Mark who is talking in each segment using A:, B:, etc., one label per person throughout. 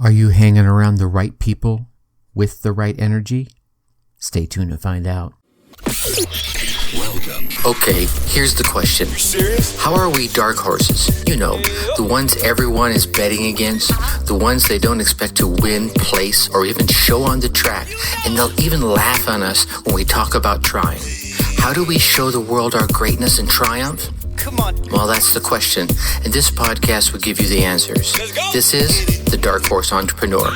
A: Are you hanging around the right people with the right energy? Stay tuned to find out.
B: Welcome.
C: Okay, here's the question.
B: Serious?
C: How are we dark horses? You know, the ones everyone is betting against, the ones they don't expect to win, place, or even show on the track, and they'll even laugh on us when we talk about trying. How do we show the world our greatness and triumph?
B: Come on.
C: Well, that's the question, and this podcast will give you the answers.
B: Let's go.
C: This is The Dark Horse Entrepreneur.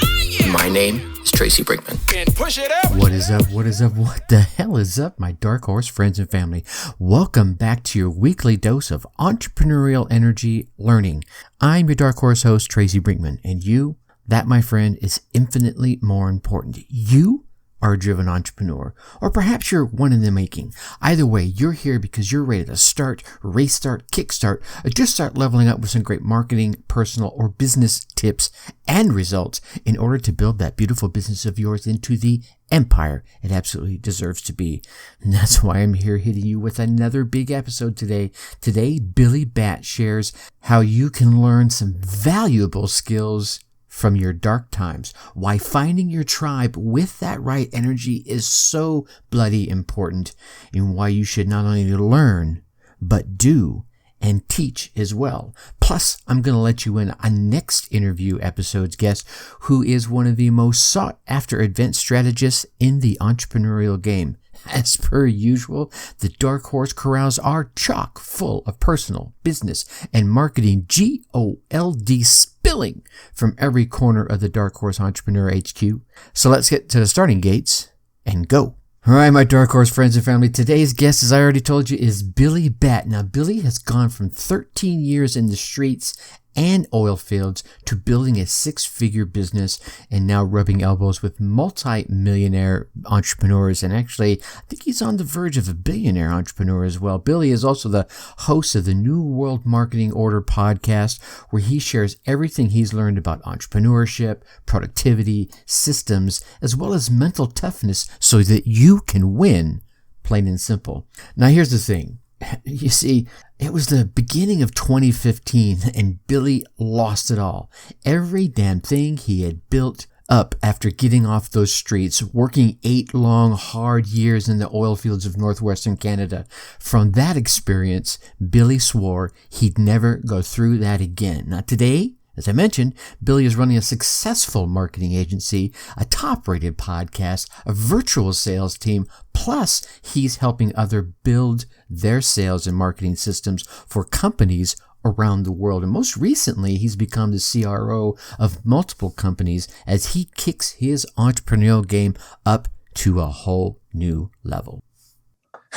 C: My name is Tracy Brinkman.
B: And push it up.
A: What is up? What is up? What the hell is up, my dark horse friends and family? Welcome back to your weekly dose of entrepreneurial energy learning. I'm your dark horse host, Tracy Brinkman, and you, that, my friend, is infinitely more important. You are a driven entrepreneur, or perhaps you're one in the making. Either way, you're here because you're ready to start, restart, kickstart, or just start leveling up with some great marketing, personal, or business tips and results in order to build that beautiful business of yours into the empire it absolutely deserves to be. And that's why I'm here hitting you with another big episode today. Today, Billy Batt shares how you can learn some valuable skills from your dark times, why finding your tribe with that right energy is so bloody important, and why you should not only learn, but do and teach as well. Plus, I'm going to let you in on next interview episode's guest, who is one of the most sought after event strategists in the entrepreneurial game. As per usual, the Dark Horse Corrals are chock full of personal, business, and marketing gold spilling from every corner of the Dark Horse Entrepreneur HQ. So let's get to the starting gates and go. All right, my Dark Horse friends and family, today's guest, as I already told you, is Billy Batt. Now, Billy has gone from 13 years in the streets and oil fields to building a six-figure business and now rubbing elbows with multi-millionaire entrepreneurs. And actually, I think he's on the verge of a billionaire entrepreneur as well. Billy is also the host of the New World Marketing Order podcast, where he shares everything he's learned about entrepreneurship, productivity, systems, as well as mental toughness so that you can win, plain and simple. Now, here's the thing. You see, it was the beginning of 2015 and Billy lost it all. Every damn thing he had built up after getting off those streets, working 8 long, hard years in the oil fields of northwestern Canada. From that experience, Billy swore he'd never go through that again. Now today, as I mentioned, Billy is running a successful marketing agency, a top-rated podcast, a virtual sales team, plus he's helping others build their sales and marketing systems for companies around the world. And most recently, he's become the CRO of multiple companies as he kicks his entrepreneurial game up to a whole new level.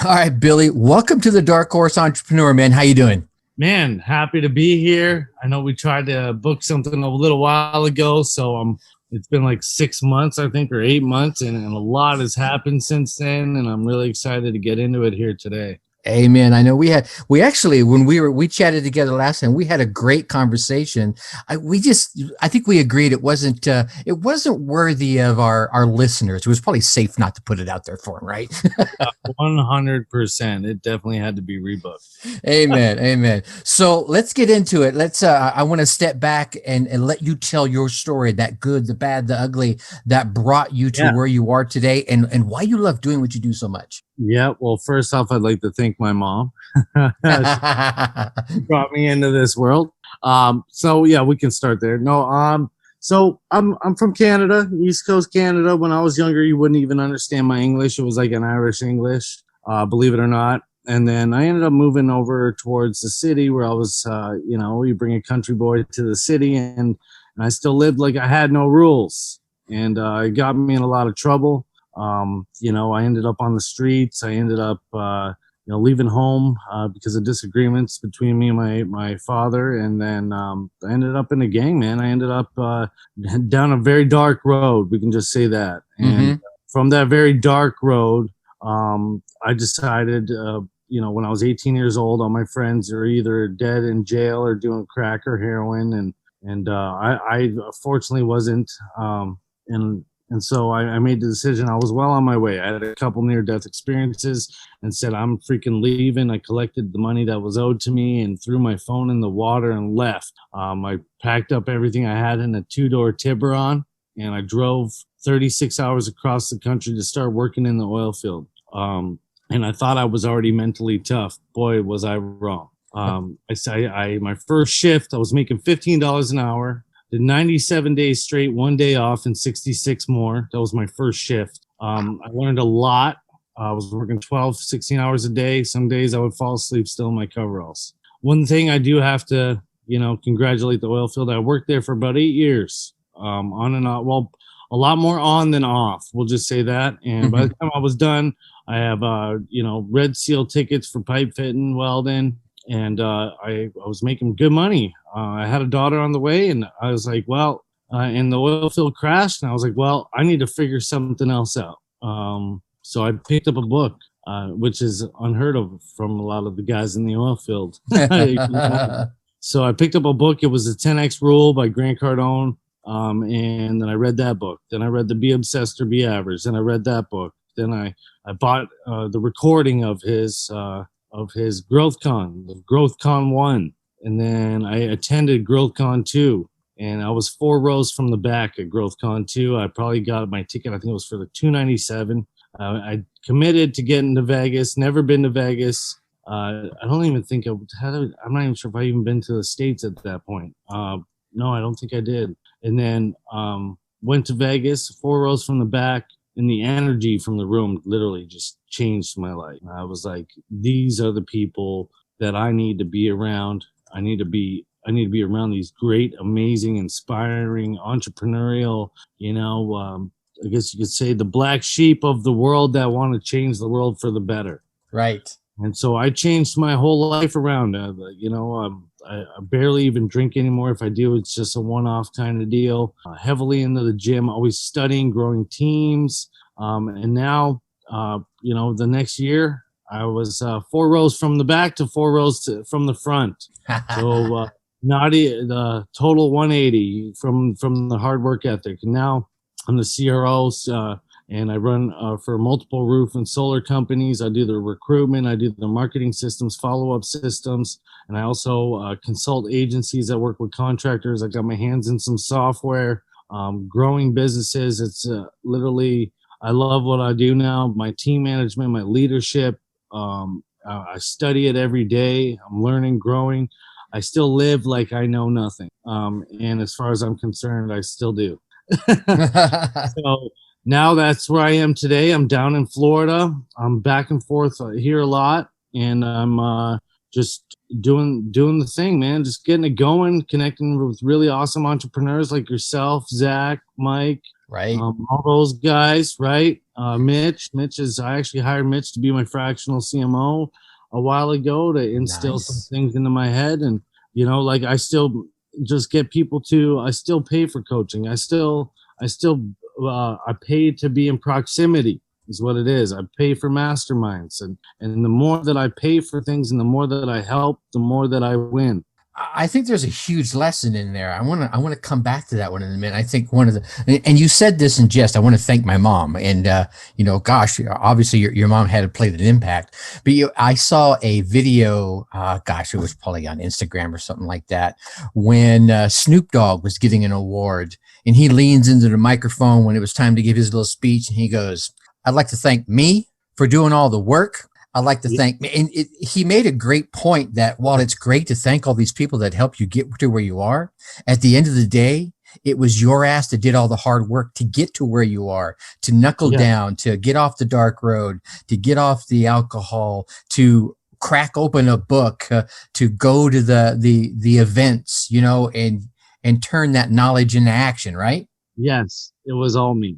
A: All right, Billy, welcome to the Dark Horse Entrepreneur, man. How you doing?
D: Man, happy to be here. I know we tried to book something a little while ago, so it's been like 6 months, I think, or 8 months, and a lot has happened since then, and I'm really excited to get into it here today.
A: Amen. I know we actually, when we chatted together last time, we had a great conversation. I think we agreed it wasn't worthy of our listeners. It was probably safe not to put it out there for them, right?
D: 100%. It definitely had to be rebooked.
A: Amen. Amen. So let's get into it. I want to step back and let you tell your story, that good, the bad, the ugly, that brought you to where you are today and why you love doing what you do so much.
D: Yeah. Well, first off, I'd like to thank my mom. She brought me into this world. So yeah, we can start there. No, so I'm from Canada, East Coast Canada. When I was younger, you wouldn't even understand my English. It was like an Irish English, believe it or not. And then I ended up moving over towards the city where I was, you bring a country boy to the city and I still lived like I had no rules. And it got me in a lot of trouble. I ended up on the streets. I ended up, leaving home because of disagreements between me and my father. And then I ended up in a gang, man. I ended up down a very dark road. We can just say that. And from that very dark road, I decided, when I was 18 years old, all my friends are either dead in jail or doing crack or heroin. And I fortunately wasn't. And And so I made the decision. I was well on my way. I had a couple near-death experiences and said, I'm freaking leaving. I collected the money that was owed to me and threw my phone in the water and left. I packed up everything I had in a 2-door Tiburon, and I drove 36 hours across the country to start working in the oil field. And I thought I was already mentally tough. Boy, was I wrong. My first shift, I was making $15 an hour. Did 97 days straight, 1 day off, and 66 more. That was my first shift. I learned a lot. I was working 12, 16 hours a day. Some days I would fall asleep still in my coveralls. One thing I do have to, congratulate the oil field. I worked there for about 8 years, on and off. Well, a lot more on than off. We'll just say that. And by the time I was done, I have, Red Seal tickets for pipe fitting, welding. And I was making good money. I had a daughter on the way, and I was like, well, and the oil field crashed, and I was like, well, I need to figure something else out. So I picked up a book, which is unheard of from a lot of the guys in the oil field. So I picked up a book. It was the 10X Rule by Grant Cardone, and then I read that book. Then I read the Be Obsessed or Be Average. Then I read that book. Then I bought the recording of his GrowthCon, the GrowthCon 1. And then I attended GrowthCon 2. And I was 4 rows from the back at GrowthCon 2. I probably got my ticket, I think it was for the $297. I committed to getting to Vegas, never been to Vegas. I don't even think I'm not even sure if I even been to the States at that point. No, I don't think I did. And then went to Vegas, 4 rows from the back. And the energy from the room literally just changed my life. I was like, these are the people that I need to be around. I need to be around these great, amazing, inspiring, entrepreneurial, I guess you could say the black sheep of the world that want to change the world for the better.
A: Right.
D: And so I changed my whole life around. I barely even drink anymore. If I do, it's just a one-off kind of deal. Heavily into the gym, always studying, growing teams. And now, the next year, I was 4 rows from the back to 4 rows from the front. So the total 180 from the hard work ethic. And now I'm the CRO. And I run for multiple roof and solar companies. I do the recruitment. I do the marketing systems, follow-up systems. And I also consult agencies that work with contractors. I got my hands in some software, growing businesses. It's literally, I love what I do now. My team management, my leadership. I study it every day. I'm learning, growing. I still live like I know nothing. And as far as I'm concerned, I still do. So now that's where I am today. I'm down in Florida. I'm back and forth here a lot, and I'm just doing the thing, man. Just getting it going, connecting with really awesome entrepreneurs like yourself, Zach, Mike,
A: right?
D: All those guys, right? Mitch is. I actually hired Mitch to be my fractional CMO a while ago to instill some things into my head, and I still just get people to. I still pay for coaching. I still. I pay to be in proximity is what it is. I pay for masterminds, and the more that I pay for things and the more that I help, the more that I win.
A: I think there's a huge lesson in there. I want to come back to that one in a minute. I think and you said this in jest. I want to thank my mom, and gosh, obviously your mom had played an impact. But I saw a video. Gosh, it was probably on Instagram or something like that, when Snoop Dogg was getting an award, and he leans into the microphone when it was time to give his little speech, and he goes, "I'd like to thank me for doing all the work. I'd like to thank me." And he made a great point that while it's great to thank all these people that helped you get to where you are, at the end of the day, it was your ass that did all the hard work to get to where you are, to knuckle down, to get off the dark road, to get off the alcohol, to crack open a book, to go to the events, and turn that knowledge into action, right?
D: Yes, it was all me.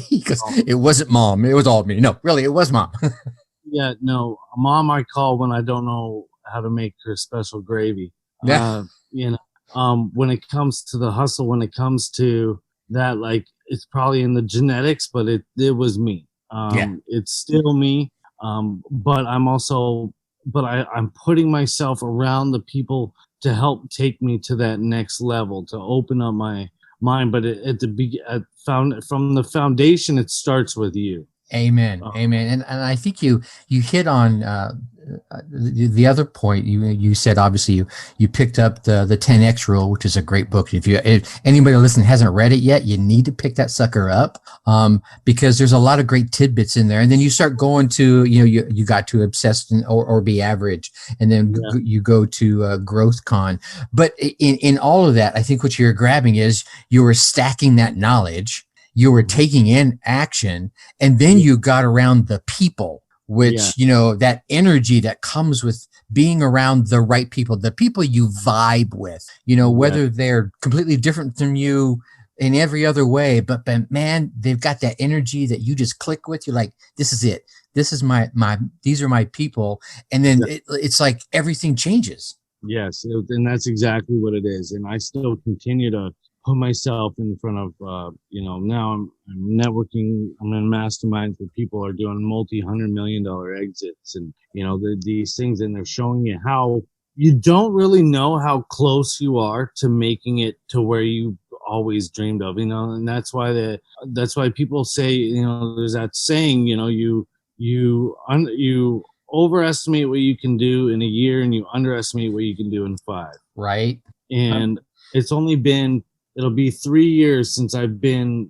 A: Because it wasn't mom. It was all me. No, really, it was mom.
D: Yeah, no, mom I call when I don't know how to make her special gravy.
A: Yeah.
D: When it comes to the hustle, when it comes to that, like, it's probably in the genetics, but it was me. It's still me. But I'm putting myself around the people to help take me to that next level, to open up my mind, but from the foundation, it starts with you.
A: Amen. Amen. And I think you hit on the other point. You said obviously you picked up the 10X rule, which is a great book. If anybody listening hasn't read it yet, you need to pick that sucker up, because there's a lot of great tidbits in there. And then you start going to you got to obsessed or be average, and then you go to growth con. But in all of that, I think what you're grabbing is you were stacking that knowledge. You were taking in action, and then you got around the people, which, that energy that comes with being around the right people, the people you vibe with, whether they're completely different from you in every other way, but man, they've got that energy that you just click with. You're like, this is it. This is these are my people. And then it's like everything changes.
D: Yes. And that's exactly what it is. And I still continue to put myself in front of, now I'm networking. I'm in masterminds where people are doing multi-$100 million exits, and these things, and they're showing you how you don't really know how close you are to making it to where you always dreamed of. And that's why people say, there's that saying, you overestimate what you can do in a year, and you underestimate what you can do in 5.
A: Right.
D: And it'll be 3 years since I've been,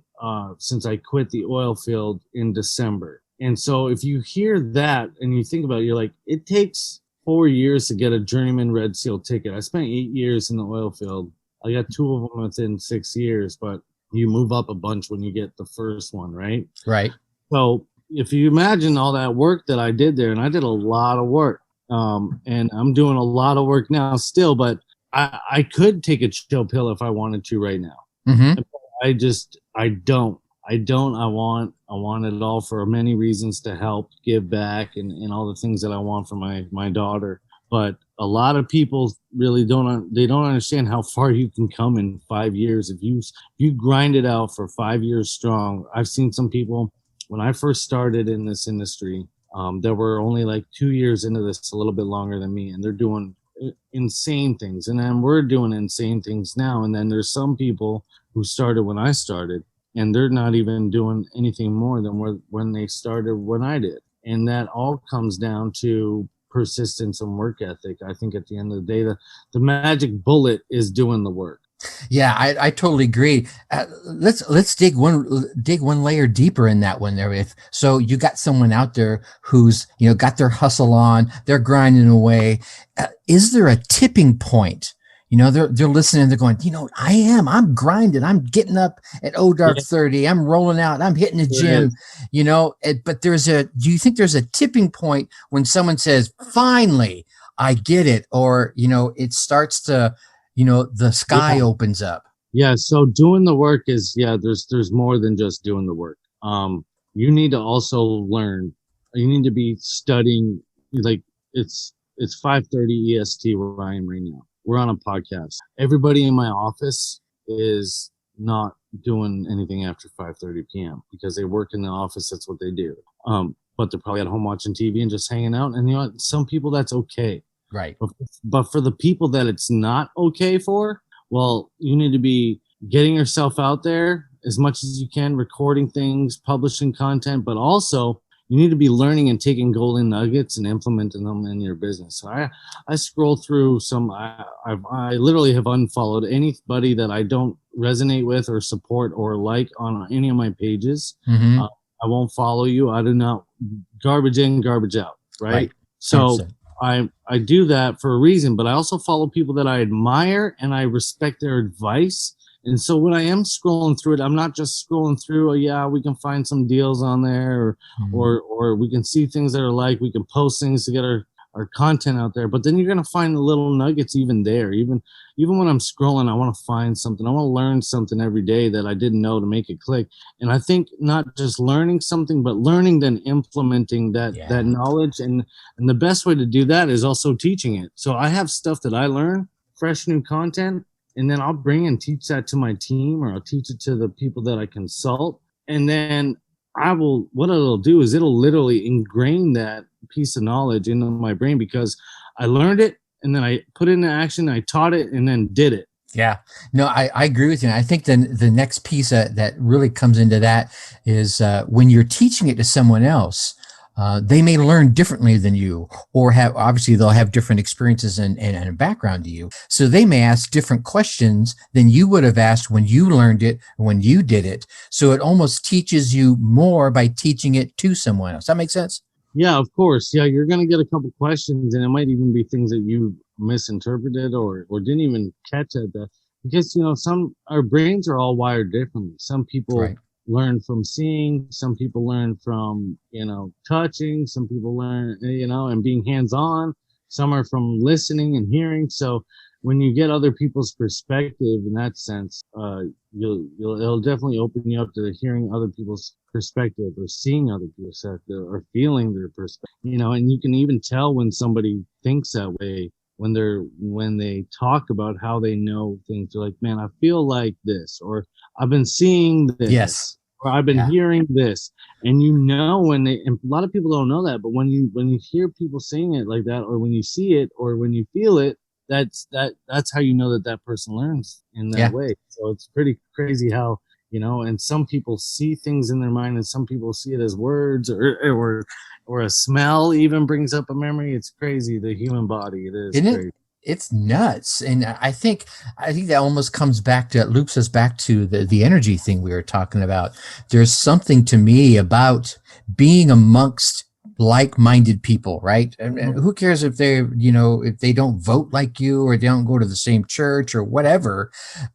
D: since I quit the oil field in December. And so if you hear that and you think about it, you're like, it takes 4 years to get a journeyman Red Seal ticket. I spent 8 years in the oil field. I got 2 of them within 6 years, but you move up a bunch when you get the first one, right?
A: Right.
D: So if you imagine all that work that I did there, and I did a lot of work, and I'm doing a lot of work now still, but I could take a chill pill if I wanted to right now.
A: Mm-hmm.
D: I don't. I want it all for many reasons, to help, give back, and all the things that I want for my daughter. But a lot of people really don't understand how far you can come in 5 years. If you grind it out for 5 years strong. I've seen some people, when I first started in this industry, that were only like 2 years into this, a little bit longer than me, and they're doing insane things. And then we're doing insane things now. And then there's some people who started when I started, and they're not even doing anything more than when they started when I did. And that all comes down to persistence and work ethic. I think at the end of the day, the magic bullet is doing the work.
A: Yeah, I totally agree. Let's dig one layer deeper in that one there. So you got someone out there who's got their hustle on, they're grinding away. Is there a tipping point? They're listening, they're going, I'm grinding, I'm getting up at dark 30, I'm rolling out, I'm hitting the gym, but do you think there's a tipping point when someone says, finally, I get it, or it starts to the sky opens up?
D: Yeah. So doing the work is, there's more than just doing the work. You need to also learn. You need to be studying. Like it's 5:30 EST where I am right now. We're on a podcast. Everybody in my office is not doing anything after 5:30 p.m. because they work in the office. That's what they do. But they're probably at home watching TV and just hanging out. And some people, that's okay.
A: Right.
D: But for the people that it's not okay for, well, you need to be getting yourself out there as much as you can, recording things, publishing content, but also you need to be learning and taking golden nuggets and implementing them in your business. So I scroll through I literally have unfollowed anybody that I don't resonate with or support or like on any of my pages.
A: Mm-hmm.
D: I won't follow you. I do not, garbage in, garbage out. Right. So I do that for a reason, but I also follow people that I admire and I respect their advice. And so when I am scrolling through it, I'm not just scrolling through, we can find some deals on there, or we can see things that are like, we can post things to get our content out there. But then you're going to find the little nuggets even there. Even when I'm scrolling, I want to find something. I want to learn something every day that I didn't know to make it click. And I think not just learning something, but learning, then implementing that knowledge. And the best way to do that is also teaching it. So I have stuff that I learn, fresh new content, and then I'll bring and teach that to my team, or I'll teach it to the people that I consult. And then what it'll do is it'll literally ingrain that piece of knowledge into my brain, because I learned it and then I put it into action, I taught it and then did it.
A: Yeah, no, I agree with you. And I think then the next piece that really comes into that is when you're teaching it to someone else, they may learn differently than you, or have obviously they'll have different experiences and a background to you. So they may ask different questions than you would have asked when you learned it, when you did it. So it almost teaches you more by teaching it to someone else. That makes sense?
D: Yeah, of course. Yeah, you're gonna get a couple questions, and it might even be things that you misinterpreted or didn't even catch at that. Because some our brains are all wired differently. Some people
A: Right.
D: learn from seeing, some people learn from touching, some people learn and being hands on. Some are from listening and hearing. So when you get other people's perspective in that sense, it'll definitely open you up to hearing other people's perspective or seeing other people's perspective or feeling their perspective. And you can even tell when somebody thinks that way when they talk about how they know things. They're like, man, I feel like this, or I've been seeing
A: Yes.
D: this, or I've been
A: Yeah.
D: hearing this. And when they, and a lot of people don't know that, but when you hear people saying it like that, or when you see it, or when you feel it, that's how you know that person learns in that
A: Yeah.
D: way. So it's pretty crazy how and some people see things in their mind, and some people see it as words, or a smell even brings up a memory. It's crazy, the human body. It is
A: Isn't it?
D: crazy.
A: It's nuts. And I think that almost comes back to, it loops us back to the energy thing we were talking about. There's something to me about being amongst like-minded people, right? And who cares if if they don't vote like you, or they don't go to the same church or whatever,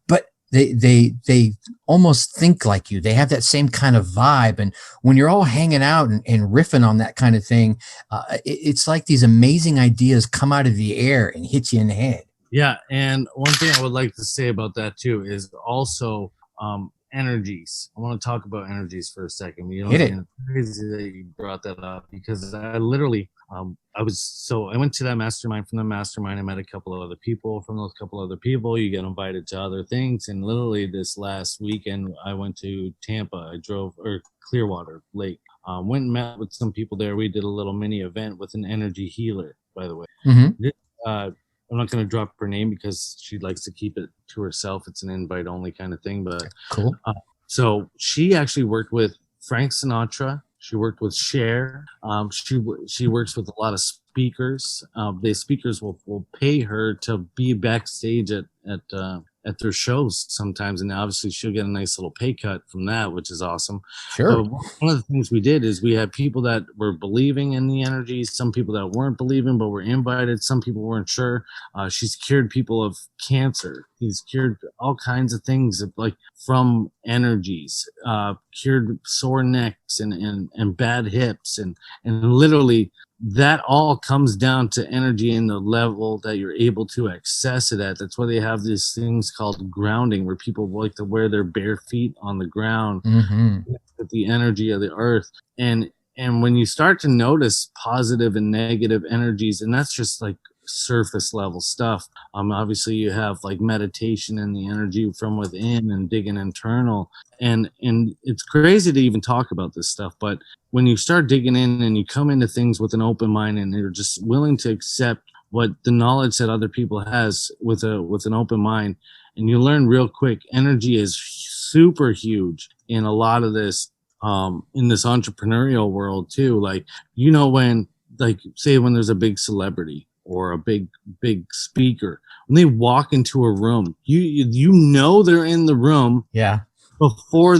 A: but they almost think like you. They have that same kind of vibe. And when you're all hanging out and riffing on that kind of thing, it's like these amazing ideas come out of the air and hit you in the head.
D: Yeah, and one thing I would like to say about that too is also energies. I want to talk about energies for a second.
A: Hit it.
D: And it's crazy that you brought that up, because I literally I went to that mastermind. From the mastermind, I met a couple of other people. From those couple other people, you get invited to other things. And literally this last weekend, I went to Tampa. I drove, or Clearwater Lake. Went and met with some people there. We did a little mini event with an energy healer, by the way.
A: Mm-hmm.
D: uh, I'm not going to drop her name because she likes to keep it to herself. It's an invite only kind of thing. But
A: Cool.
D: so she actually worked with Frank Sinatra. She worked with Cher. She works with a lot of speakers. The speakers will pay her to be backstage at their shows sometimes, and obviously she'll get a nice little pay cut from that, which is awesome.
A: Sure.
D: But one of the things we did is we had people that were believing in the energies, some people that weren't believing but were invited, some people weren't sure. She's cured people of cancer. He's cured all kinds of things like from energies. Cured sore necks and bad hips, and literally that all comes down to energy and the level that you're able to access it at. That's why they have these things called grounding, where people like to wear their bare feet on the ground
A: Mm-hmm.
D: with the energy of the earth. And when you start to notice positive and negative energies, and that's just like surface level stuff. Obviously you have like meditation and the energy from within and digging internal. And it's crazy to even talk about this stuff, but when you start digging in and you come into things with an open mind and you're just willing to accept what the knowledge that other people has with an open mind, and you learn real quick, energy is super huge in a lot of this, in this entrepreneurial world too. Like, when, like, say when there's a big celebrity or a big speaker, when they walk into a room, they're in the room
A: Yeah.
D: before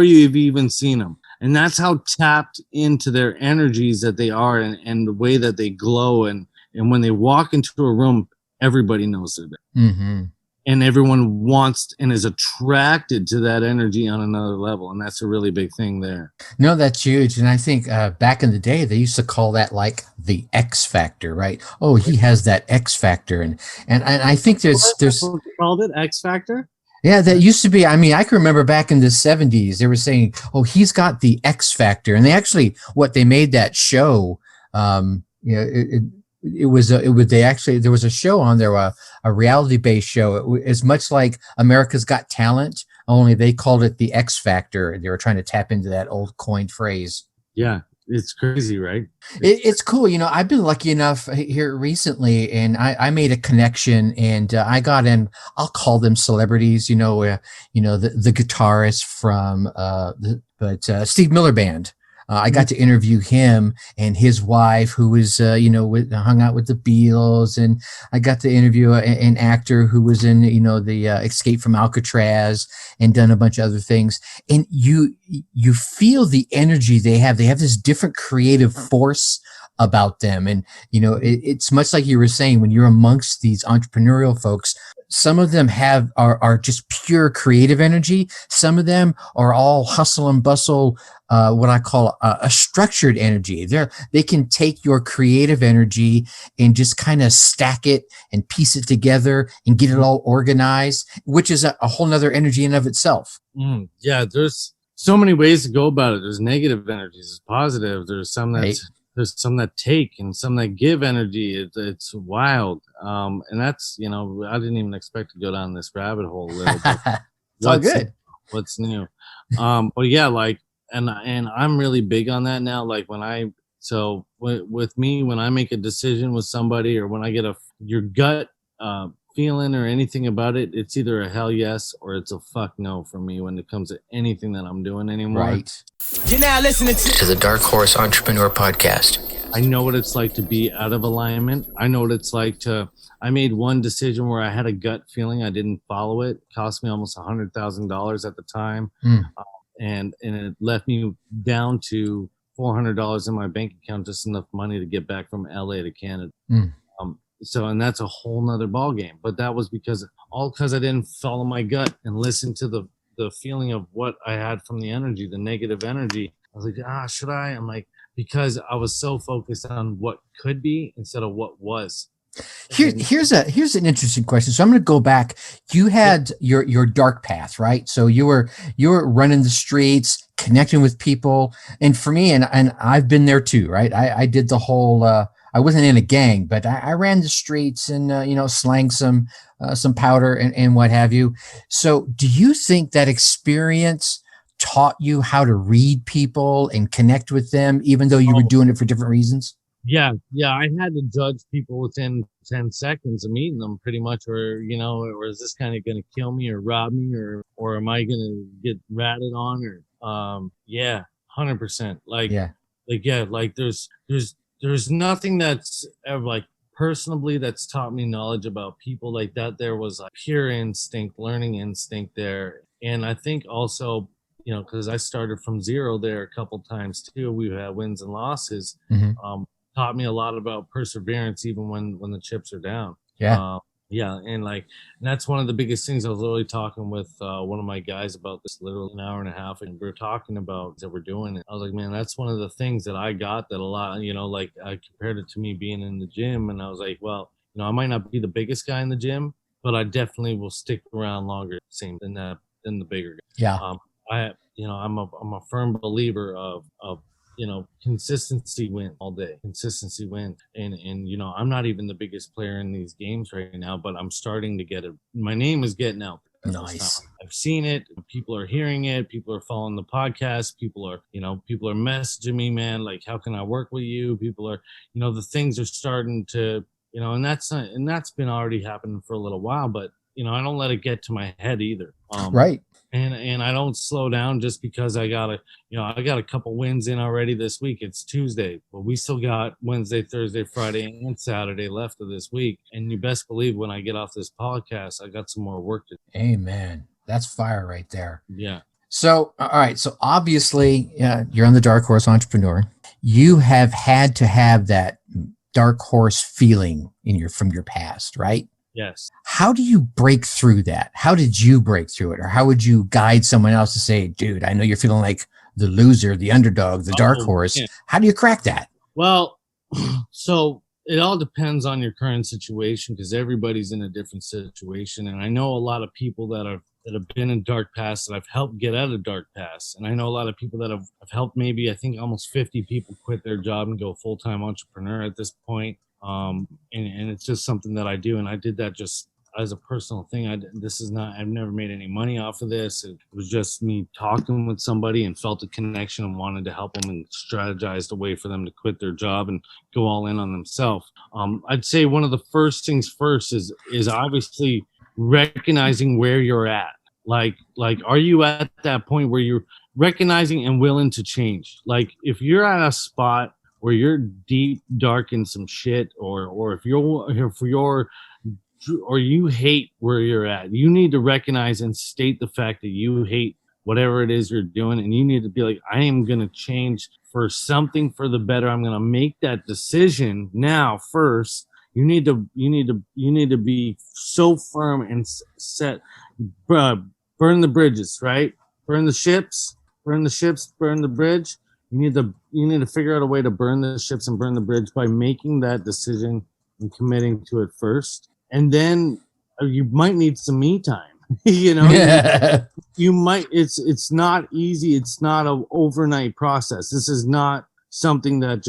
D: you've even seen them. And that's how tapped into their energies that they are, and the way that they glow. And when they walk into a room, everybody knows they're there.
A: Mm-hmm.
D: And everyone wants and is attracted to that energy on another level. And that's a really big thing there.
A: No, that's huge. And I think back in the day, they used to call that like the X factor, right? Oh, he has that X factor. And I think there's
D: What they called it, X Factor?
A: yeah, that used to be. I mean, I can remember back in the 70s, they were saying, oh, he's got the X factor. And they actually, they made that show, there was a show on there, a reality based show. It's much like America's Got Talent, only they called it the X Factor. They were trying to tap into that old coined phrase.
D: Yeah. It's crazy, right?
A: It's cool. I've been lucky enough here recently, and I made a connection, and I got in. I'll call them celebrities. The guitarist from Steve Miller Band. I got to interview him and his wife, who was hung out with the Beatles, and I got to interview an actor who was in the Escape from Alcatraz and done a bunch of other things. And you feel the energy they have. They have this different creative force about them. And it's much like you were saying, when you're amongst these entrepreneurial folks, some of them are just pure creative energy. Some of them are all hustle and bustle, what I call a structured energy. They can take your creative energy and just kind of stack it and piece it together and get it all organized, which is a whole nother energy in and of itself.
D: Yeah, there's so many ways to go about it. There's negative energies, there's positive. There's some that take and some that give energy. It's wild. And that's, I didn't even expect to go down this rabbit hole a little bit.
A: It's all good.
D: What's new? But yeah, like, and I'm really big on that now. Like with me, when I make a decision with somebody, or when I get your gut feeling or anything about it, it's either a hell yes or it's a fuck no for me when it comes to anything that I'm doing anymore.
A: Right.
C: You're now listening to the Dark Horse Entrepreneur Podcast.
D: I know what it's like to be out of alignment. I know what it's like I made one decision where I had a gut feeling. I didn't follow it. It cost me almost $100,000 at the time. And it left me down to $400 in my bank account, just enough money to get back from LA to Canada. And that's a whole nother ball game. But that was because I didn't follow my gut and listen to the feeling of what I had from the energy, the negative energy. I was like, should I? I'm like, because I was so focused on what could be instead of what was.
A: Here's an interesting question. So I'm going to go back. You had your dark path, right? So you were running the streets, connecting with people, and for me, and I've been there too, right? I did the whole. I wasn't in a gang, but I ran the streets and slanged some powder and what have you. So do you think that experience taught you how to read people and connect with them, even though you were doing it for different reasons?
D: Yeah. I had to judge people within 10 seconds of meeting them, pretty much, or is this kind of going to kill me or rob me, or am I going to get ratted on, or 100%. Like there's nothing that's ever, like, personally, that's taught me knowledge about people like that. There was like pure instinct, learning instinct there. And I think also, because I started from zero there a couple times too. We've had wins and losses. Taught me a lot about perseverance, even when the chips are down. And that's one of the biggest things. I was literally talking with one of my guys about this literally an hour and a half, and we are talking about that we're doing it. I was like, man, that's one of the things that I got that a lot, like I compared it to me being in the gym, and I was like, well, I might not be the biggest guy in the gym, but I definitely will stick around longer than the bigger guy. I'm a firm believer of consistency win all day. Consistency win. And I'm not even the biggest player in these games right now, but I'm starting to get it. My name is getting out.
A: Nice.
D: I've seen it. People are hearing it. People are following the podcast. People are messaging me, man, like, how can I work with you? People are, the things are starting to, and that's been already happening for a little while, but I don't let it get to my head either.
A: Right.
D: And I don't slow down just because I got a couple wins in already this week. It's Tuesday, but we still got Wednesday, Thursday, Friday, and Saturday left of this week. And you best believe when I get off this podcast, I got some more work to do.
A: Amen. That's fire right there.
D: Yeah.
A: So, all right. So obviously, you're on the Dark Horse Entrepreneur. You have had to have that dark horse feeling from your past, right?
D: Yes.
A: How do you break through that? How did you break through it? Or how would you guide someone else to say, dude, I know you're feeling like the loser, the underdog, the dark horse. Yeah. How do you crack that?
D: Well, so it all depends on your current situation, because everybody's in a different situation. And I know a lot of people that have been in dark past that I've helped get out of dark past. And I know a lot of people that have helped, maybe, I think almost 50 people quit their job and go full-time entrepreneur at this point. And it's just something that I do. And I did that as a personal thing. This is not, I've never made any money off of this. It was just me talking with somebody and felt a connection and wanted to help them and strategized a way for them to quit their job and go all in on themselves. I'd say one of the first things first is obviously recognizing where you're at. Like, are you at that point where you're recognizing and willing to change? Like, if you're at a spot where you're deep, dark in some shit, or if you're or you hate where you're at, you need to recognize and state the fact that you hate whatever it is you're doing, and you need to be like, I am going to change for something for the better. I'm going to make that decision now. First, you need to be so firm and set. Burn the bridges, right? Burn the ships, burn the bridge. You need to figure out a way to burn the ships and burn the bridge by making that decision and committing to it first. And then you might need some me time.
A: Yeah.
D: You might. It's not easy. It's not an overnight process. This is not something that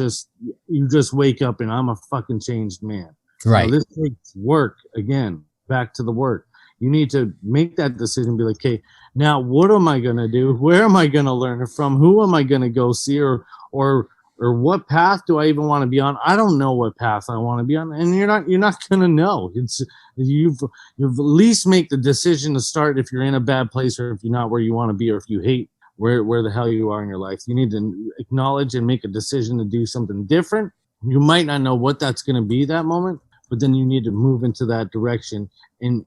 D: you just wake up and I'm a fucking changed man.
A: Right.
D: So this takes work. Again, back to the work. You need to make that decision. Be like, okay, now what am I gonna do? Where am I gonna learn it from? Who am I gonna go see? Or what path do I even want to be on? I don't know what path I want to be on, and you're not gonna know. You've at least make the decision to start if you're in a bad place, or if you're not where you want to be, or if you hate where the hell you are in your life. You need to acknowledge and make a decision to do something different. You might not know what that's gonna be that moment, but then you need to move into that direction, and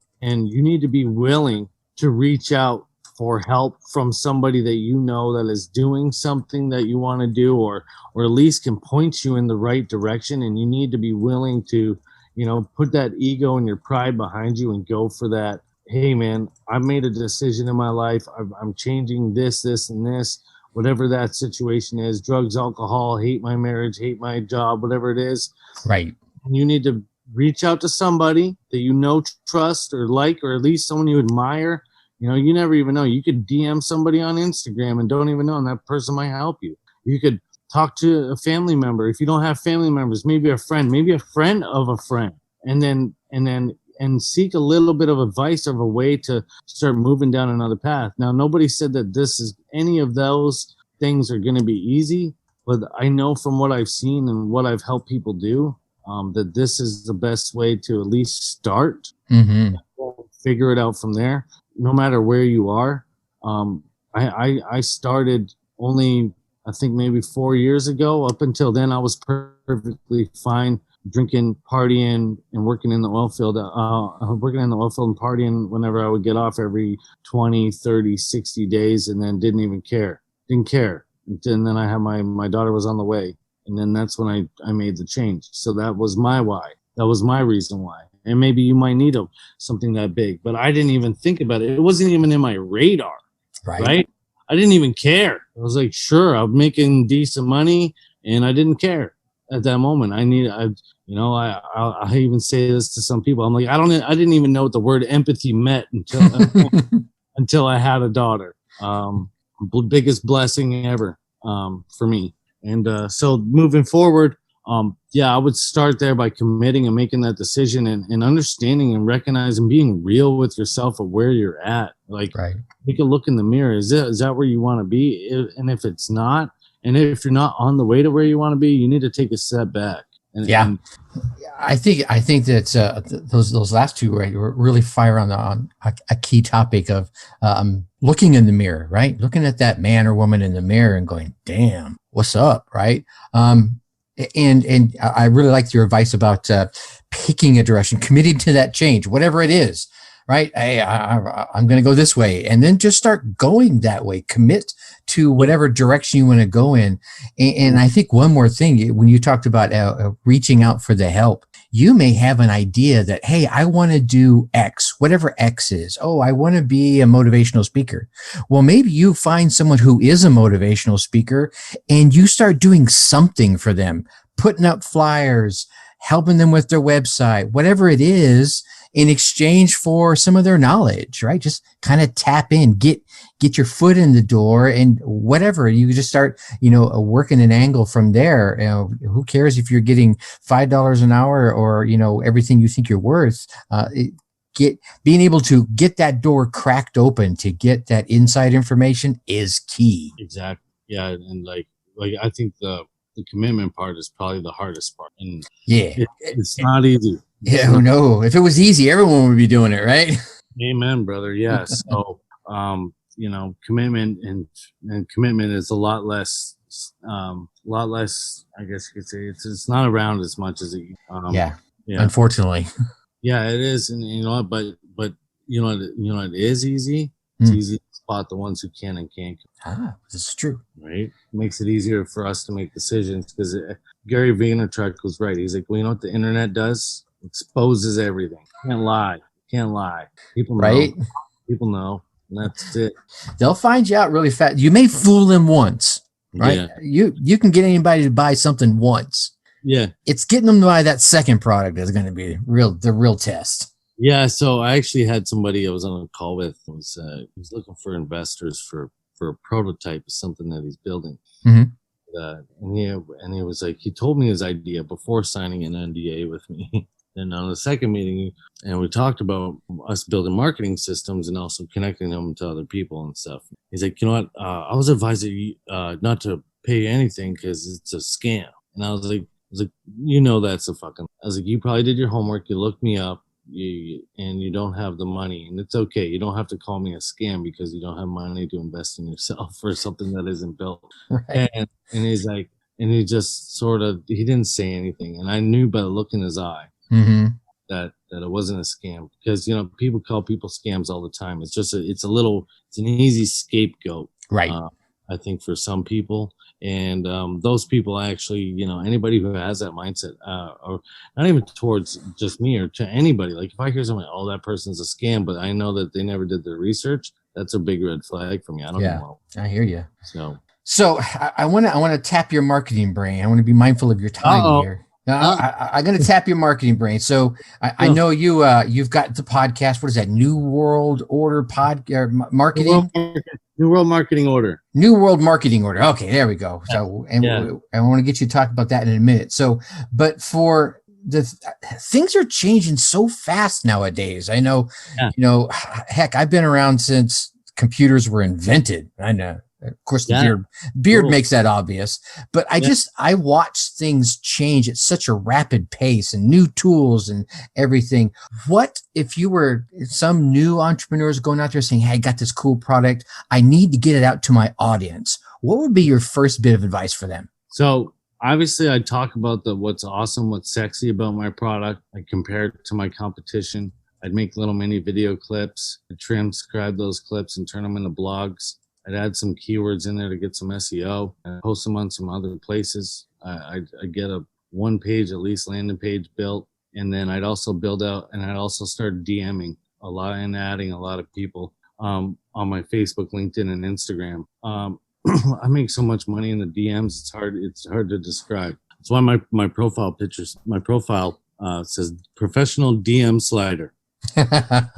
D: you need to be willing to reach out for help from somebody that you know that is doing something that you want to do, or at least can point you in the right direction. And you need to be willing to, put that ego and your pride behind you and go for that. Hey man, I made a decision in my life. I'm changing this, and this, whatever that situation is, drugs, alcohol, hate my marriage, hate my job, whatever it is.
A: Right.
D: And you need to reach out to somebody that you know, trust, or like, or at least someone you admire. You never even know. You could DM somebody on Instagram and don't even know, and that person might help you. You could talk to a family member. If you don't have family members, maybe a friend of a friend, and seek a little bit of advice of a way to start moving down another path. Now, nobody said that any of those things are going to be easy, but I know from what I've seen and what I've helped people do, that this is the best way to at least start.
A: Mm-hmm.
D: Figure it out from there, no matter where you are. I started only, I think, maybe 4 years ago. Up until then, I was perfectly fine drinking, partying, and working in the oil field. Working in the oil field and partying whenever I would get off every 20, 30, 60 days, and then didn't care. And then I had my daughter was on the way. And then that's when I made the change. So that was my why. That was my reason why. And maybe you might need something that big, but I didn't even think about it. It wasn't even in my radar, right? I didn't even care. I was like, sure, I'm making decent money, and I didn't care at that moment. I even say this to some people. I'm like, I didn't even know what the word empathy meant until I had a daughter. Biggest blessing ever for me. And so moving forward, I would start there by committing and making that decision, and understanding and recognizing, being real with yourself of where you're at. Like, take a look in the mirror. Is that where you want to be? And if it's not, and if you're not on the way to where you want to be, you need to take a step back.
A: I think that those last two really fire on a key topic of looking in the mirror, right? Looking at that man or woman in the mirror and going, "Damn, what's up?" Right? And I really liked your advice about picking a direction, committing to that change, whatever it is. Right? I'm going to go this way, and then just start going that way. Commit to whatever direction you want to go in. And I think one more thing, when you talked about reaching out for the help, you may have an idea that, hey, I want to do X, whatever X is. Oh, I want to be a motivational speaker. Well, maybe you find someone who is a motivational speaker and you start doing something for them, putting up flyers, helping them with their website, whatever it is, in exchange for some of their knowledge, right? Just kind of tap in, get your foot in the door, and whatever, you just start, working an angle from there. Who cares if you're getting $5 an hour or, everything you think you're worth? being able to get that door cracked open to get that inside information is key.
D: Exactly. Yeah, and like I think the commitment part is probably the hardest part, and it's not easy.
A: No, if it was easy, everyone would be doing it, right?
D: Amen, brother. Yes. So, commitment and commitment is a lot less. I guess you could say it's not around as much as it.
A: Yeah. Unfortunately.
D: Yeah, it is, and you know, but it is easy. It's easy to spot the ones who can and can't.
A: This is true.
D: Right? It makes it easier for us to make decisions because Gary Vaynerchuk was right. He's like, well, you know what the internet does? Exposes everything. Can't lie. People know.
A: Right?
D: People know. And that's it.
A: They'll find you out really fast. You may fool them once, right? Yeah. You can get anybody to buy something once.
D: Yeah.
A: It's getting them to buy that second product that's going to be the real test.
D: Yeah. So I actually had somebody I was on a call with. He was looking for investors for a prototype of something that he's building.
A: Mm-hmm.
D: And he was like, he told me his idea before signing an NDA with me. And on the second meeting, and we talked about us building marketing systems and also connecting them to other people and stuff. He's like, you know what? I was advising you not to pay anything because it's a scam. And I was like, you know, that's a fucking. I was like, you probably did your homework. You looked me up. And you don't have the money, and it's okay. You don't have to call me a scam because you don't have money to invest in yourself for something that isn't built. Right. And he's like, and he just sort of, he didn't say anything, and I knew by the look in his eye that it wasn't a scam because people call people scams all the time. It's just it's an easy scapegoat,
A: right?
D: I think for some people. And those people actually, anybody who has that mindset, or not even towards just me or to anybody, like if I hear something, oh, that person's a scam, but I know that they never did their research, that's a big red flag for me. I don't know.
A: I hear you.
D: So
A: I want to tap your marketing brain. I want to be mindful of your time here. I'm going to tap your marketing brain. So I know you've got the podcast. What is that? New World Order marketing.
D: New World Marketing Order.
A: New World Marketing Order. Okay, there we go. So, I want to get you to talk about that in a minute. So, but for things are changing so fast nowadays. I know, heck, I've been around since computers were invented. I know. Of course, the beard makes that obvious, but I watch things change at such a rapid pace and new tools and everything. What if you were some new entrepreneurs going out there saying, hey, I got this cool product. I need to get it out to my audience. What would be your first bit of advice for them?
D: So obviously I talk about what's awesome, what's sexy about my product. I compare it to my competition. I'd make little mini video clips, I'd transcribe those clips and turn them into blogs. I'd add some keywords in there to get some SEO and post them on some other places. I'd get a one-page, at least, landing page built. And then I'd also build out, and I'd also start DMing a lot and adding a lot of people on my Facebook, LinkedIn, and Instagram. I make so much money in the DMs, it's hard to describe. That's why my profile says professional DM slider. And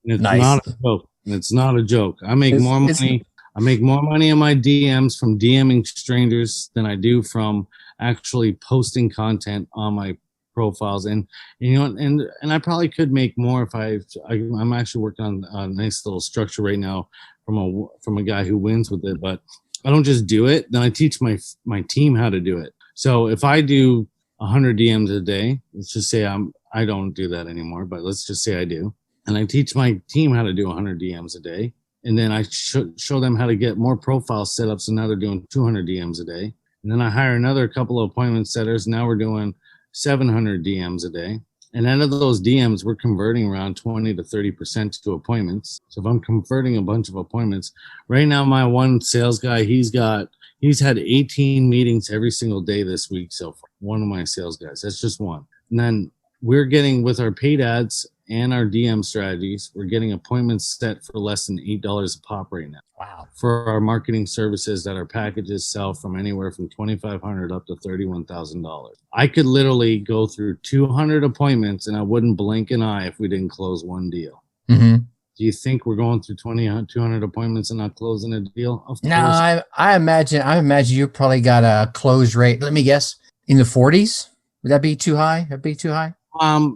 D: it's not a joke. And it's not a joke. I make more money. I make more money in my DMs from DMing strangers than I do from actually posting content on my profiles. And I probably could make more if I'm actually working on a nice little structure right now from a guy who wins with it. But I don't just do it. Then I teach my team how to do it. So if I do 100 DMs a day, let's just say I don't do that anymore, but let's just say I do. And I teach my team how to do 100 DMs a day. And then I show them how to get more profiles set up. So now they're doing 200 DMs a day. And then I hire another couple of appointment setters. Now we're doing 700 DMs a day. And out of those DMs, we're converting around 20 to 30% to appointments. So if I'm converting a bunch of appointments, right now, my one sales guy, he's had 18 meetings every single day this week so far. One of my sales guys, that's just one. And then we're getting, with our paid ads and our DM strategies, we're getting appointments set for less than $8 a pop right now.
A: Wow.
D: For our marketing services that our packages sell from anywhere from $2,500 up to $31,000. I could literally go through 200 appointments and I wouldn't blink an eye if we didn't close one deal.
A: Mm-hmm.
D: Do you think we're going through 200 appointments and not closing a deal? Of course.
A: No, I imagine you probably got a close rate. Let me guess, in the 40s. Would that be too high? That'd be too high.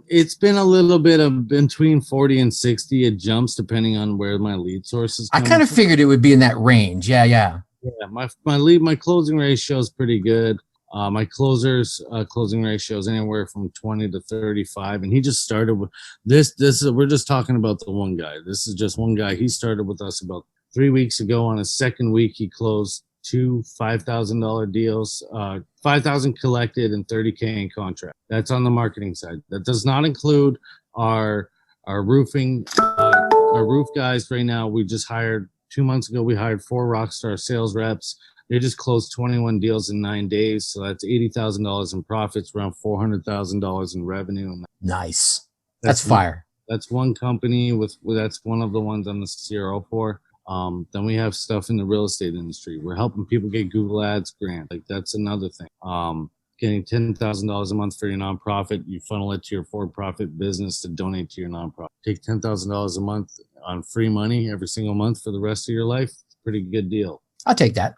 D: It's been a little bit of between 40 and 60. It jumps depending on where my lead source is
A: I
D: coming
A: kind of
D: from.
A: figured it would be in that range. Yeah.
D: Yeah, my closing ratio is pretty good. My closing ratio is anywhere from 20 to 35, and he just started with this. We're just talking about the one guy. This is just one guy. He started with us about 3 weeks ago. On his second week, he closed two $5,000 deals, 5,000 collected and 30K in contract. That's on the marketing side. That does not include our roofing, our roof guys. Right now, we just hired 2 months ago. We hired 4 Rockstar sales reps. They just closed 21 deals in 9 days. So that's $80,000 in profits, around $400,000 in revenue. And
A: Nice. That's fire.
D: that's one company that's one of the ones I'm the CRO for. Then we have stuff in the real estate industry. We're helping people get Google Ads grant. Like that's another thing. Getting $10,000 a month for your nonprofit, you funnel it to your for-profit business to donate to your nonprofit. Take $10,000 a month on free money every single month for the rest of your life. It's a pretty good deal.
A: I'll take that.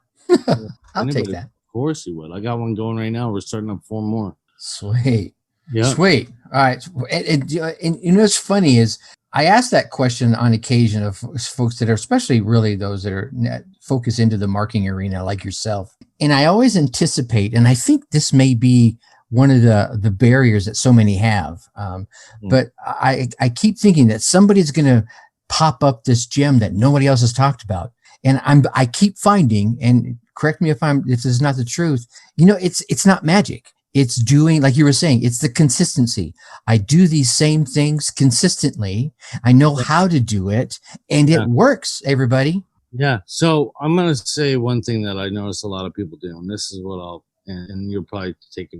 A: I'll take that.
D: Of course you would. I got one going right now. We're starting up 4 more.
A: Sweet.
D: Yeah.
A: Sweet. All right. And you know what's funny is I ask that question on occasion of folks that are, especially really those that are focused into the marketing arena like yourself. And I always anticipate, and I think this may be one of the barriers that so many have. But I keep thinking that somebody's going to pop up this gem that nobody else has talked about. And I keep finding, and correct me if this is not the truth, it's not magic. It's doing, like you were saying, it's the consistency. I do these same things consistently. I know how to do it, and it works, everybody.
D: Yeah. So I'm going to say one thing that I notice a lot of people do, and this is what and you'll probably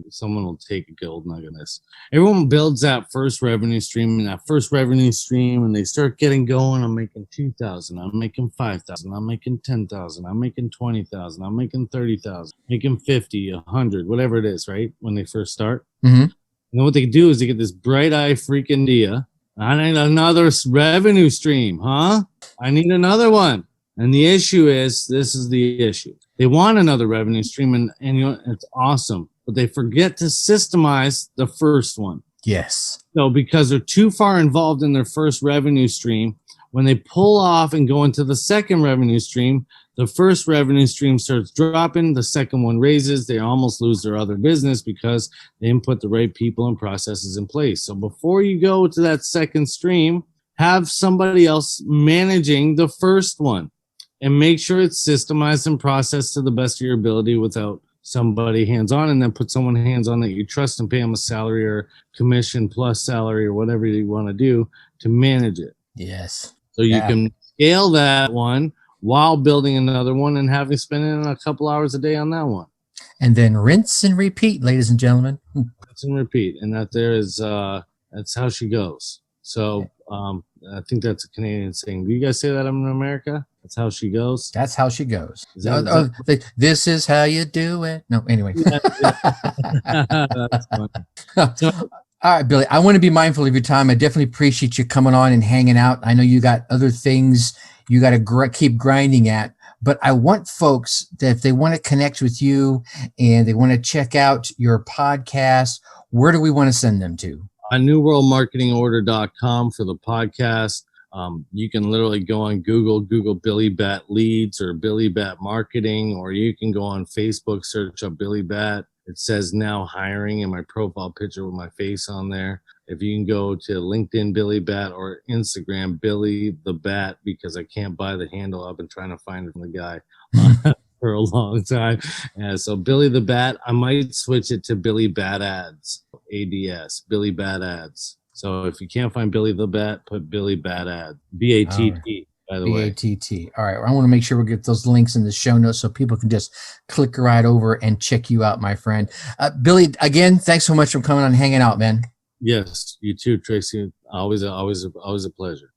D: someone will take a gold nugget on this. Everyone builds that first revenue stream, and they start getting going. I'm making 2,000. I'm making 5,000. I'm making 10,000. I'm making 20,000. I'm making 30,000. Making 50, 100, whatever it is, right? When they first start.
A: Mm-hmm.
D: And then what they do is they get this bright eye freaking idea. I need another revenue stream, huh? I need another one. And the issue is, this is the issue. They want another revenue stream, and it's awesome, but they forget to systemize the first one.
A: Yes.
D: So because they're too far involved in their first revenue stream, when they pull off and go into the second revenue stream, the first revenue stream starts dropping, the second one raises, they almost lose their other business because they didn't put the right people and processes in place. So before you go to that second stream, have somebody else managing the first one. And make sure it's systemized and processed to the best of your ability without somebody hands-on, and then put someone hands-on that you trust and pay them a salary or commission plus salary or whatever you want to do to manage it.
A: Yes.
D: So you can scale that one while building another one and having spending a couple hours a day on that one.
A: And then rinse and repeat, ladies and gentlemen.
D: Rinse and repeat. And that's how she goes. So I think that's a Canadian saying. Do you guys say that in America? That's how she goes.
A: That's how she goes. This is how you do it. No, anyway.
D: That's funny.
A: All right, Billy, I want to be mindful of your time. I definitely appreciate you coming on and hanging out. I know you got other things you got to keep grinding at, but I want folks that if they want to connect with you and they want to check out your podcast, where do we want to send them to?
D: newworldmarketingorder.com for the podcast. You can literally go on Google Billy Batt Leads or Billy Batt Marketing, or you can go on Facebook, search up Billy Batt. It says now hiring in my profile picture with my face on there. If you can go to LinkedIn Billy Batt or Instagram Billy the Bat, because I can't buy the handle. I've been trying to find it from the guy for a long time. So Billy the Bat, I might switch it to Billy Batt Ads, ADS, Billy Batt Ads. So if you can't find Billy the Bat, put Billy Batt Ads, BATT, by the way.
A: BATT. All right. I want to make sure we get those links in the show notes so people can just click right over and check you out, my friend. Billy, again, thanks so much for coming on and hanging out, man.
D: Yes, you too, Tracy. Always a pleasure.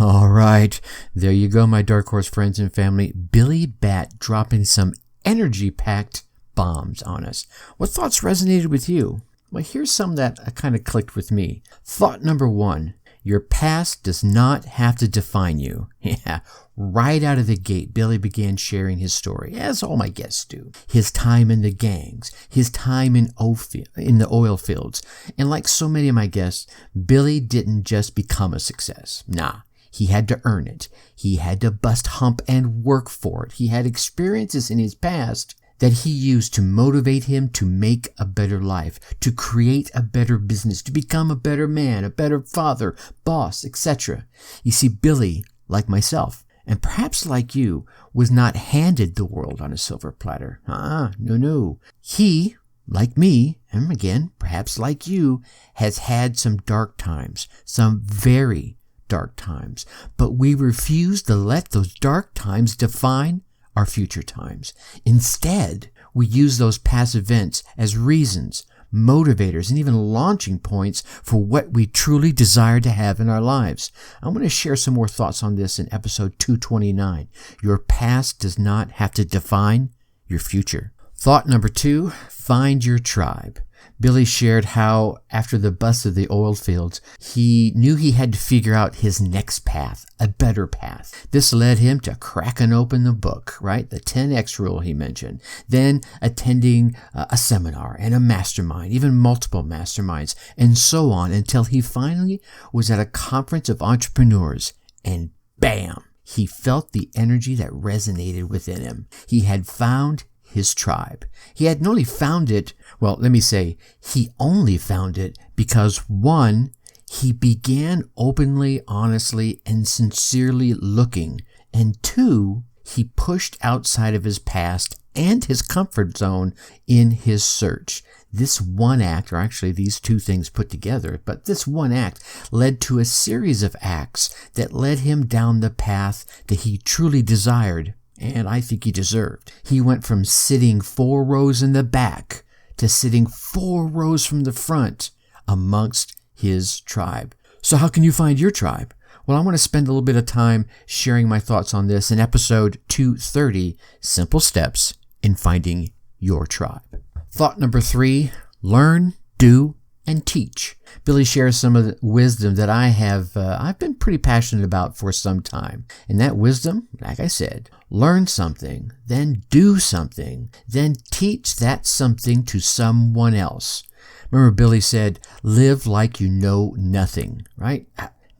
A: All right. There you go, my Dark Horse friends and family. Billy Batt dropping some energy-packed bombs on us. What thoughts resonated with you? Well, here's some that kind of clicked with me. Thought number one, Your past does not have to define you. Yeah, right out of the gate, Billy began sharing his story, as all my guests do. His time in the gangs, his time in the oil fields. And like so many of my guests, Billy didn't just become a success. Nah, he had to earn it. He had to bust hump and work for it. He had experiences in his past that he used to motivate him to make a better life, to create a better business, to become a better man, a better father, boss, etc. You see, Billy, like myself, and perhaps like you, was not handed the world on a silver platter. No. He, like me, and again, perhaps like you, has had some dark times, some very dark times, but we refuse to let those dark times define our future times. Instead, we use those past events as reasons, motivators, and even launching points for what we truly desire to have in our lives. I'm going to share some more thoughts on this in episode 229. Your past does not have to define your future. Thought number 2, find your tribe. Billy shared how after the bust of the oil fields, he knew he had to figure out his next path, a better path. This led him to cracking open the book, right? The 10X rule he mentioned. Then attending a seminar and a mastermind, even multiple masterminds, and so on until he finally was at a conference of entrepreneurs and bam, he felt the energy that resonated within him. He had found his tribe. He had not only found it, well, let me say, he only found it because 1, he began openly, honestly, and sincerely looking, and 2, he pushed outside of his past and his comfort zone in his search. This one act, or actually these two things put together, but this one act led to a series of acts that led him down the path that he truly desired, and I think he deserved. He went from sitting 4 rows in the back to sitting 4 rows from the front amongst his tribe. So how can you find your tribe? Well, I want to spend a little bit of time sharing my thoughts on this in episode 230, Simple Steps in Finding Your Tribe. Thought number 3, learn, do, and teach. Billy shares some of the wisdom that I've been pretty passionate about for some time. And that wisdom, like I said, learn something, then do something, then teach that something to someone else. Remember Billy said, live like you know nothing, right?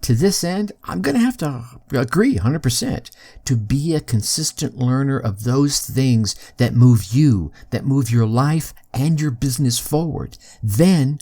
A: To this end, I'm going to have to agree 100% to be a consistent learner of those things that move you, that move your life and your business forward. Then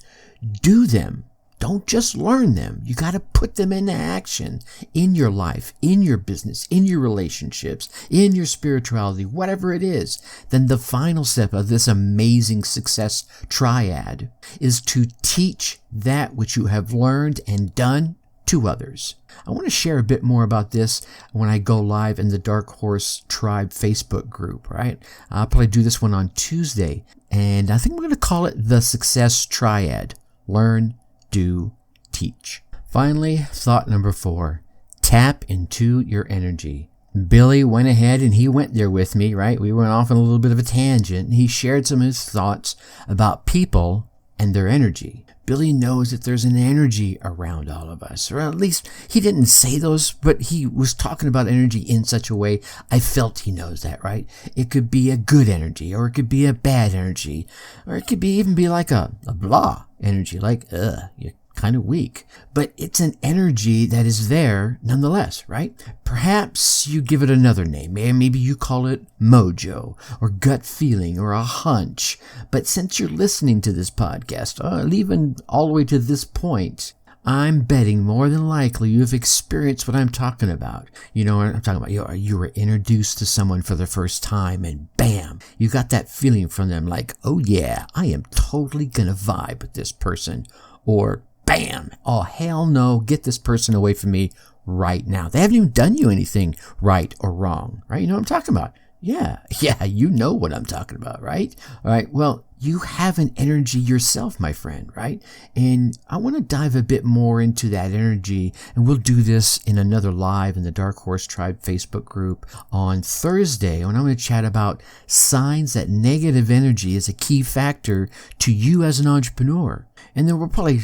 A: do them. Don't just learn them. You got to put them into action in your life, in your business, in your relationships, in your spirituality, whatever it is. Then the final step of this amazing success triad is to teach that which you have learned and done to others. I want to share a bit more about this when I go live in the Dark Horse Tribe Facebook group, right? I'll probably do this one on Tuesday, and I think we're going to call it the Success Triad. Learn, do, teach. Finally, thought number 4, tap into your energy. Billy went ahead and he went there with me, right? We went off on a little bit of a tangent, and he shared some of his thoughts about people and their energy. Billy knows that there's an energy around all of us, or at least he didn't say those, but he was talking about energy in such a way I felt he knows that, right? It could be a good energy, or it could be a bad energy, or it could even be like a blah energy, like, you're kind of weak. But it's an energy that is there nonetheless, right? Perhaps you give it another name. Maybe you call it mojo, or gut feeling, or a hunch. But since you're listening to this podcast, even all the way to this point, I'm betting more than likely you've experienced what I'm talking about. You know what I'm talking about? You were introduced to someone for the first time and bam, you got that feeling from them like, oh yeah, I am totally gonna vibe with this person. Or bam, oh hell no, get this person away from me right now. They haven't even done you anything right or wrong, right? You know what I'm talking about? Yeah, you know what I'm talking about, right? All right, well, you have an energy yourself, my friend, right? And I want to dive a bit more into that energy, and we'll do this in another live in the Dark Horse Tribe Facebook group on Thursday, when I'm going to chat about signs that negative energy is a key factor to you as an entrepreneur. And then we'll probably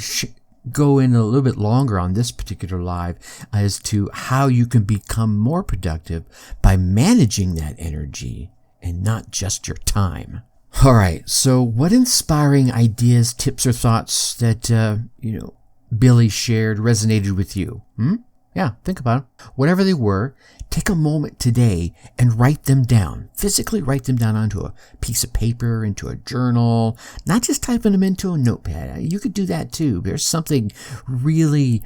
A: go in a little bit longer on this particular live as to how you can become more productive by managing that energy and not just your time. All right, so what inspiring ideas, tips, or thoughts that, Billy shared resonated with you? Yeah, think about it. Whatever they were, take a moment today and write them down. Physically write them down onto a piece of paper, into a journal, not just typing them into a notepad. You could do that too. There's something really,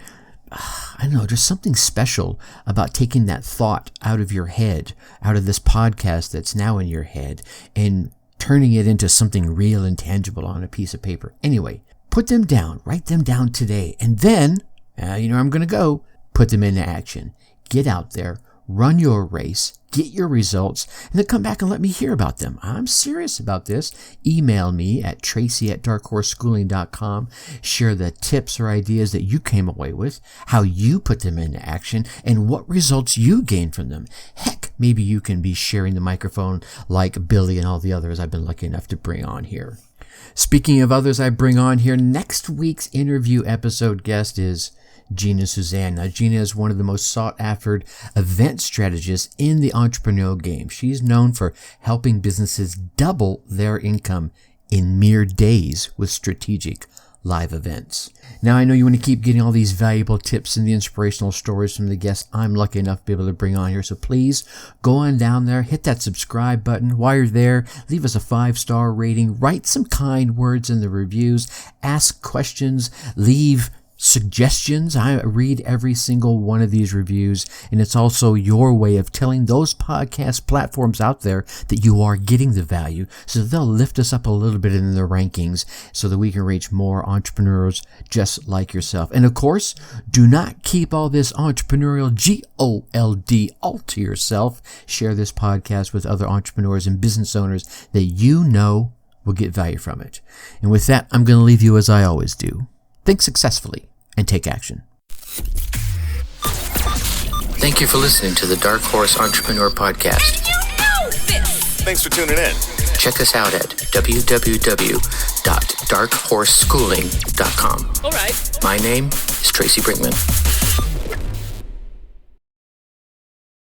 A: there's something special about taking that thought out of your head, out of this podcast that's now in your head, and turning it into something real and tangible on a piece of paper. Anyway, put them down, write them down today, and then, I'm going to go, put them into action. Get out there, run your race, get your results, and then come back and let me hear about them. I'm serious about this. Email me at tracy@darkhorseschooling.com. Share the tips or ideas that you came away with, how you put them into action, and what results you gained from them. Heck, maybe you can be sharing the microphone like Billy and all the others I've been lucky enough to bring on here. Speaking of others I bring on here, next week's interview episode guest is Gina Suzanne. Now, Gina is one of the most sought-after event strategists in the entrepreneurial game. She's known for helping businesses double their income in mere days with strategic live events. Now, I know you want to keep getting all these valuable tips and the inspirational stories from the guests I'm lucky enough to be able to bring on here. So please go on down there, hit that subscribe button. While you're there, leave us a 5-star rating, write some kind words in the reviews, ask questions, leave suggestions. I read every single one of these reviews, and it's also your way of telling those podcast platforms out there that you are getting the value, so that they'll lift us up a little bit in the rankings so that we can reach more entrepreneurs just like yourself. And of course, do not keep all this entrepreneurial GOLD all to yourself. Share this podcast with other entrepreneurs and business owners that you know will get value from it. And with that, I'm going to leave you as I always do. Think successfully and take action.
C: Thank you for listening to the Dark Horse Entrepreneur Podcast.
B: Thanks for tuning in.
C: Check us out at www.darkhorseschooling.com.
B: All right.
C: My name is Tracy Brinkman.